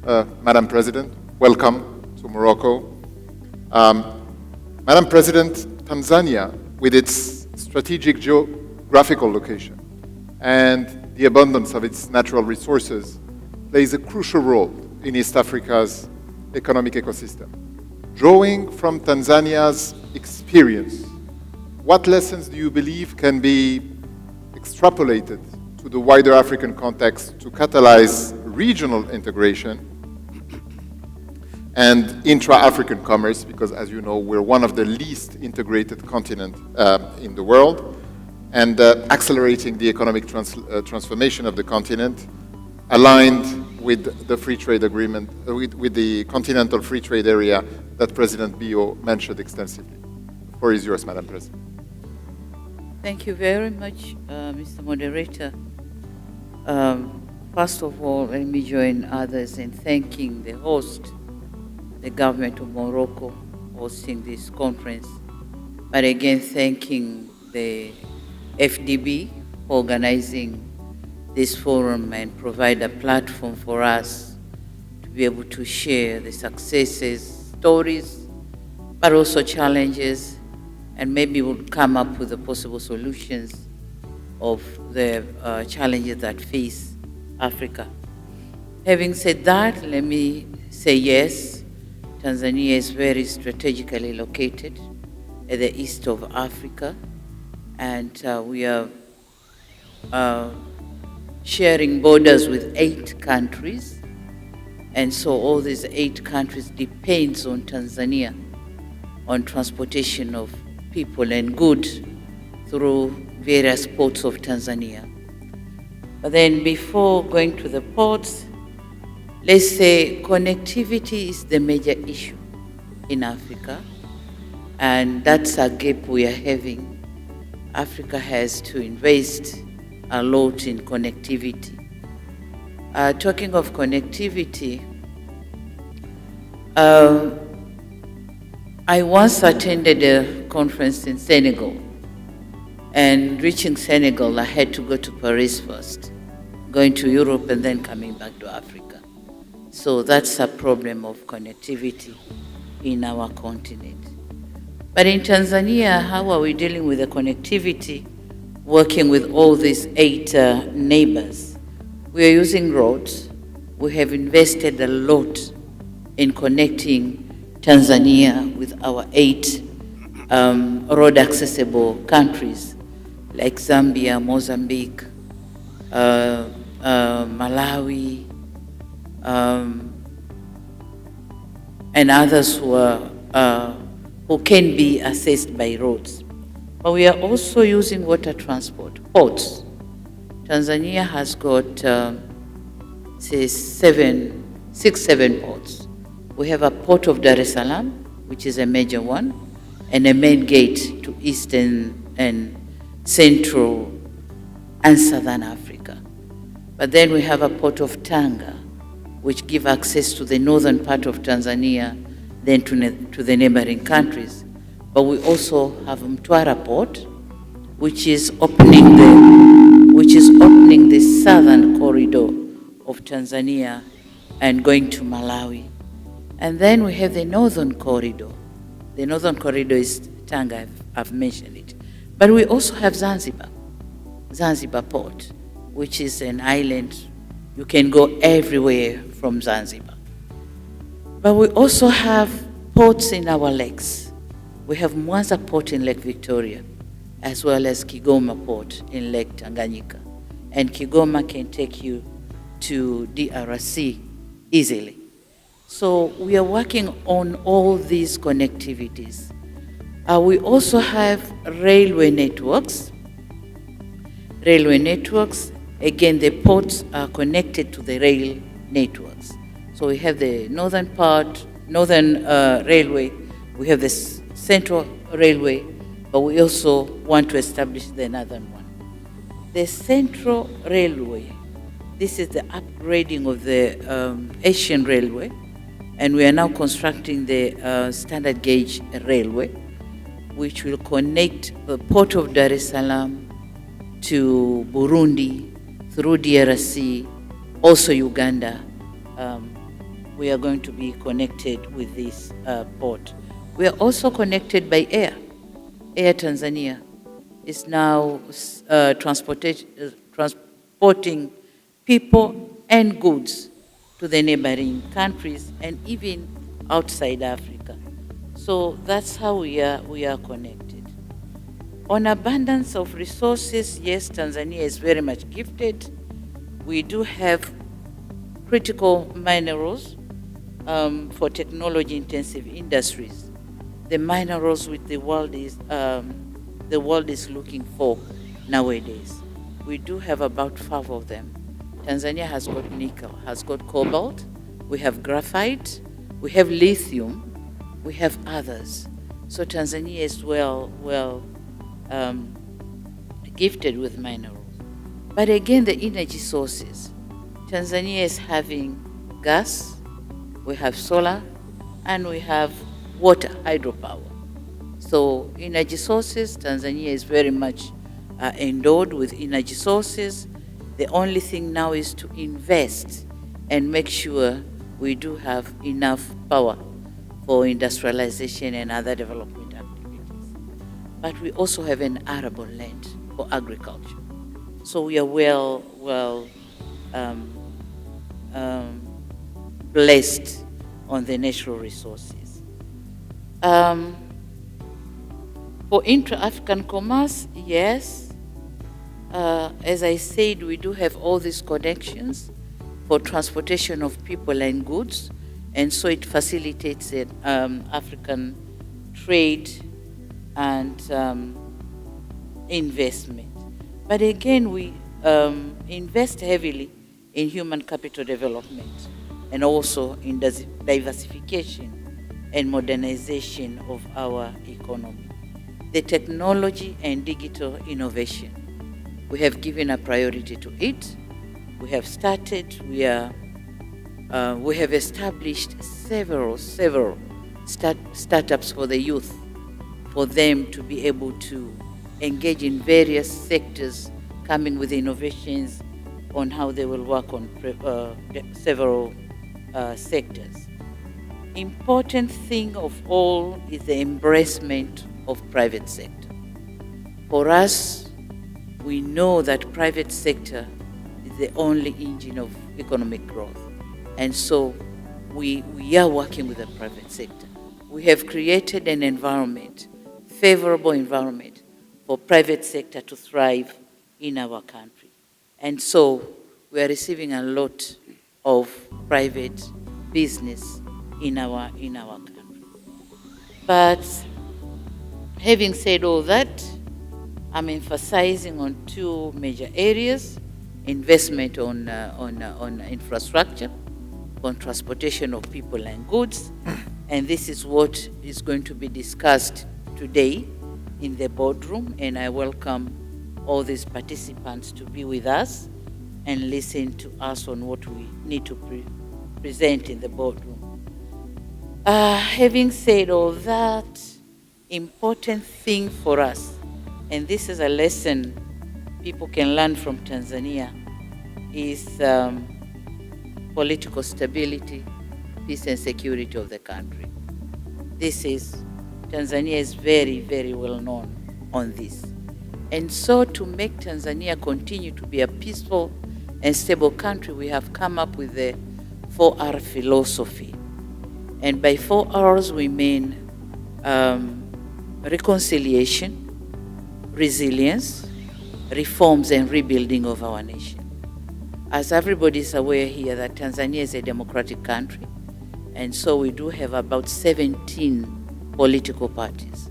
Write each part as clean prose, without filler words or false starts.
Madam President. Welcome to Morocco. Madam President, Tanzania, with its strategic geographical location and the abundance of its natural resources, plays a crucial role in East Africa's economic ecosystem. Drawing from Tanzania's experience, what lessons do you believe can be extrapolated to the wider African context to catalyze regional integration and intra-African commerce, because as you know, we're one of the least integrated continents in the world, and accelerating the economic transformation of the continent, aligned with the free trade agreement, with the continental free trade area that President Bio mentioned extensively. The floor is yours, Madam President. Thank you very much, Mr. Moderator. First of all, let me join others in thanking the host, the government of Morocco, hosting this conference, but again thanking the FDB for organizing this forum and provide a platform for us to be able to share the successes, stories, but also challenges, and maybe we'll come up with the possible solutions of the challenges that face Africa. Having said that, let me say yes, Tanzania is very strategically located at the east of Africa, and we are sharing borders with 8 countries, and so all these 8 countries depends on Tanzania on transportation of people and goods through various ports of Tanzania. But then before going to the ports, let's say connectivity is the major issue in Africa, and that's a gap we are having. Africa has to invest a lot in connectivity. Talking of connectivity, I once attended a conference in Senegal, and reaching Senegal, I had to go to Paris first, going to Europe and then coming back to Africa. So that's a problem of connectivity in our continent. But in Tanzania, how are we dealing with the connectivity, working with all these 8 neighbors? We are using roads. We have invested a lot in connecting Tanzania with our 8 road accessible countries like Zambia, Mozambique, Malawi, and others who can be accessed by roads. But we are also using water transport, ports. Tanzania has got, say, 6-7 ports. We have a port of Dar es Salaam, which is a major one, and a main gate to Eastern and Central and Southern Africa. But then we have a port of Tanga, which give access to the northern part of Tanzania, then to the neighboring countries. But we also have Mtwara port, which is opening the southern corridor of Tanzania and going to Malawi. And then we have the northern corridor. The northern corridor is Tanga, I've mentioned it. But we also have Zanzibar port, which is an island. You can go everywhere from Zanzibar. But we also have ports in our lakes. We have Mwanza port in Lake Victoria, as well as Kigoma port in Lake Tanganyika. And Kigoma can take you to DRC easily. So we are working on all these connectivities. We also have railway networks. Again, the ports are connected to the rail networks. So we have the northern railway, we have the central railway, but we also want to establish the northern one. The central railway, this is the upgrading of the Asian railway, and we are now constructing the standard gauge railway, which will connect the port of Dar es Salaam to Burundi, through DRC, also Uganda, we are going to be connected with this port. We are also connected by air. Air Tanzania is now transporting people and goods to the neighboring countries and even outside Africa. So that's how we are connected. On abundance of resources, yes, Tanzania is very much gifted. We do have critical minerals for technology-intensive industries. The minerals which the world is looking for nowadays. We do have about 5 of them. Tanzania has got nickel, has got cobalt, we have graphite, we have lithium, we have others. So Tanzania is well gifted with minerals. But again, the energy sources. Tanzania is having gas, we have solar, and we have water, hydropower. So energy sources, Tanzania is very much endowed with energy sources. The only thing now is to invest and make sure we do have enough power for industrialization and other development activities. But we also have an arable land for agriculture. So we are well blessed on the natural resources. For intra-African commerce, yes, as I said, we do have all these connections for transportation of people and goods, and so it facilitates African trade and investment. But again, we invest heavily in human capital development and also in diversification and modernization of our economy. The technology and digital innovation, we have given a priority to it. We have started, we have established several startups for the youth, for them to be able to engage in various sectors, coming with innovations on how they will work on several sectors. Important thing of all is the embracement of private sector. For us, we know that private sector is the only engine of economic growth. And so we are working with the private sector. We have created an environment, favorable environment for private sector to thrive in our country. And so we are receiving a lot of private business in our country. But having said all that, I'm emphasizing on 2 major areas: investment on infrastructure, on transportation of people and goods, and this is what is going to be discussed today in the boardroom, and I welcome all these participants to be with us and listen to us on what we need to present in the boardroom. Having said all that, important thing for us, and this is a lesson people can learn from Tanzania, is political stability, peace and security of the country. Tanzania is very, very well known on this. And so to make Tanzania continue to be a peaceful and stable country, we have come up with the 4R philosophy. And by 4Rs, we mean reconciliation, resilience, reforms, and rebuilding of our nation. As everybody is aware here that Tanzania is a democratic country, and so we do have about 17 political parties.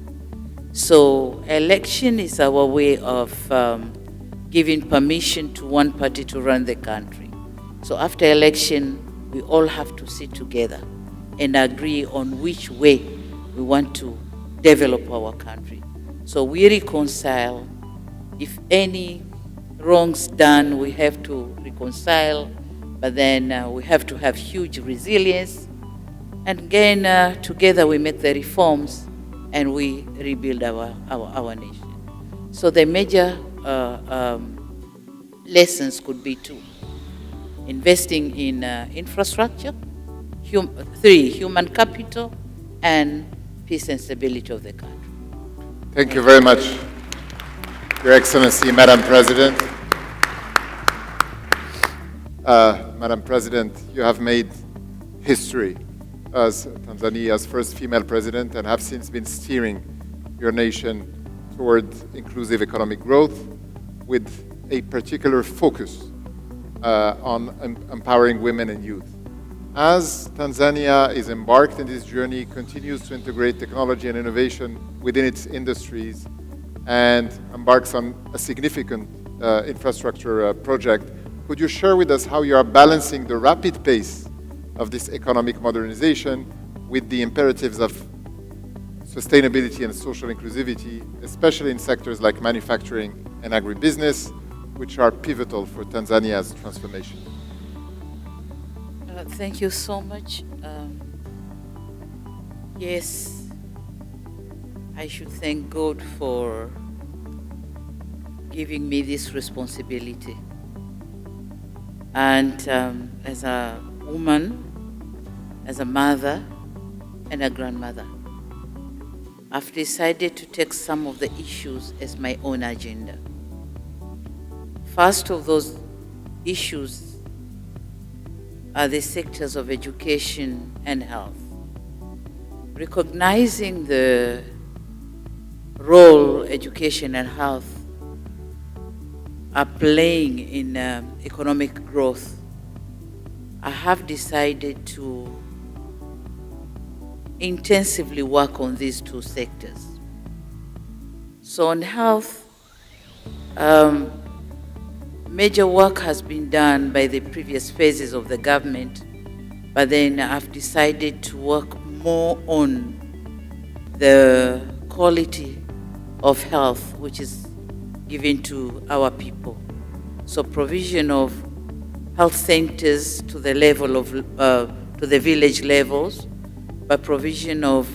So election is our way of giving permission to one party to run the country. So after election, we all have to sit together and agree on which way we want to develop our country. So we reconcile. If any wrongs done, we have to reconcile, but then we have to have huge resilience. And again, together we make the reforms and we rebuild our nation. So the major lessons could be 2. Investing in infrastructure, Three, human capital and peace and stability of the country. Thank you very much, Your Excellency, Madam President. Madam President, you have made history as Tanzania's first female president and have since been steering your nation toward inclusive economic growth with a particular focus on empowering women and youth. As Tanzania is embarked in this journey, continues to integrate technology and innovation within its industries, and embarks on a significant infrastructure project, could you share with us how you are balancing the rapid pace of this economic modernization with the imperatives of sustainability and social inclusivity, especially in sectors like manufacturing and agribusiness, which are pivotal for Tanzania's transformation? Thank you so much. Yes, I should thank God for giving me this responsibility. And as a woman, as a mother, and a grandmother, I've decided to take some of the issues as my own agenda. First of those issues are the sectors of education and health. Recognizing the role education and health are playing in economic growth, I have decided to intensively work on these two sectors. So on health, major work has been done by the previous phases of the government, but then I've decided to work more on the quality of health which is given to our people. So provision of health centers to the level of, to the village levels, by provision of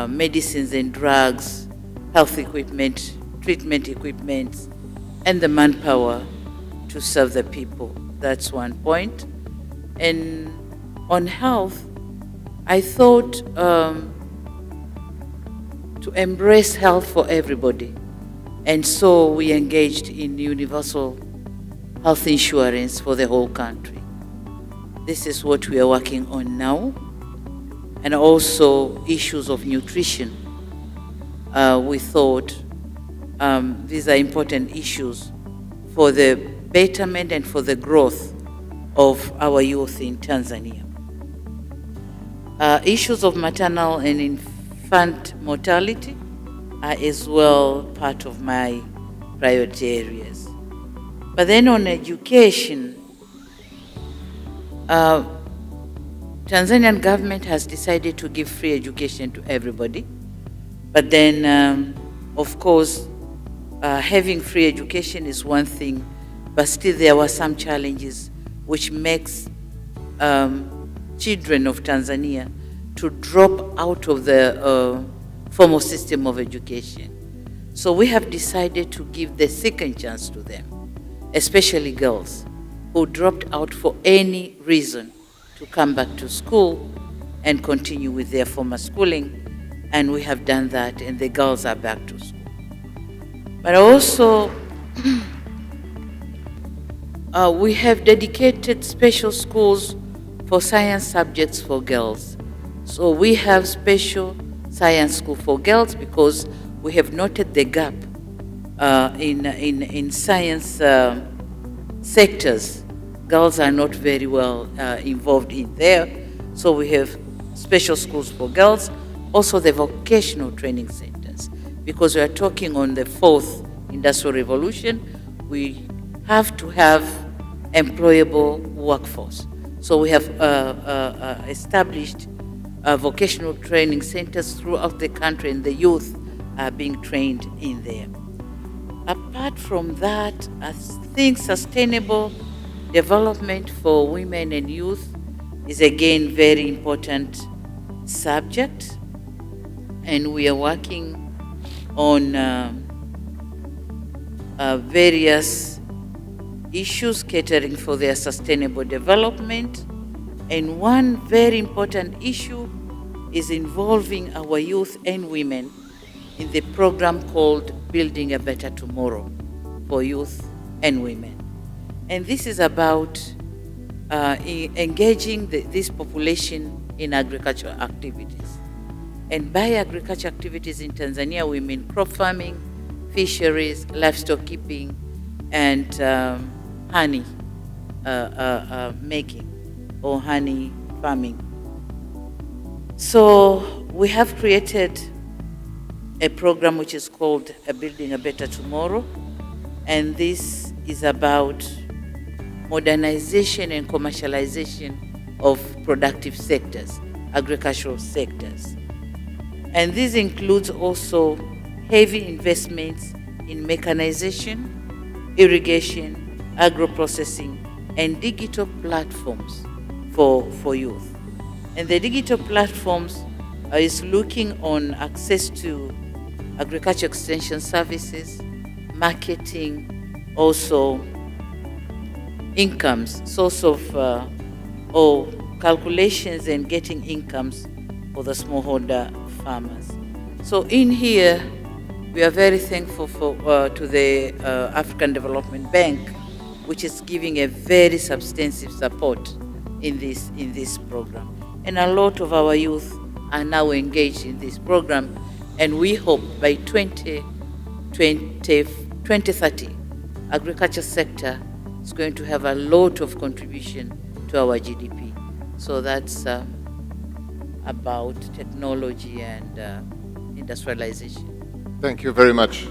medicines and drugs, health equipment, treatment equipment, and the manpower to serve the people. That's one point. And on health, I thought to embrace health for everybody. And so we engaged in universal health insurance for the whole country. This is what we are working on now. And also issues of nutrition. We thought these are important issues for the betterment and for the growth of our youth in Tanzania. Issues of maternal and infant mortality are as well part of my priority areas. But then on education, Tanzanian government has decided to give free education to everybody. But then, of course, having free education is one thing, but still there were some challenges which makes children of Tanzania to drop out of the formal system of education. So we have decided to give the second chance to them, especially girls who dropped out for any reason, to come back to school and continue with their former schooling. And we have done that, and the girls are back to school. But also, we have dedicated special schools for science subjects for girls. So we have special science school for girls because we have noted the gap in science sectors. Girls are not very well involved in there. So we have special schools for girls, also the vocational training centers. Because we are talking on the fourth industrial revolution, we have to have employable workforce. So we have established vocational training centers throughout the country, and the youth are being trained in there. Apart from that, I think sustainable development for women and youth is again very important subject, and we are working on various issues catering for their sustainable development And one very important issue is involving our youth and women in the program called Building a Better Tomorrow for Youth and Women. And this is about engaging this population in agricultural activities. And by agricultural activities in Tanzania, we mean crop farming, fisheries, livestock keeping, and honey making or honey farming. So we have created a program which is called Building a Better Tomorrow, and this is about modernization and commercialization of productive sectors, agricultural sectors. And this includes also heavy investments in mechanization, irrigation, agro-processing, and digital platforms for youth. And the digital platforms is looking on access to agriculture extension services, marketing, also incomes, source of or calculations and getting incomes for the smallholder farmers. So in here, we are very thankful to the African Development Bank, which is giving a very substantive support in this program. And a lot of our youth are now engaged in this program, and we hope by 2030, agriculture sector is going to have a lot of contribution to our GDP. So that's about technology and industrialization. Thank you very much.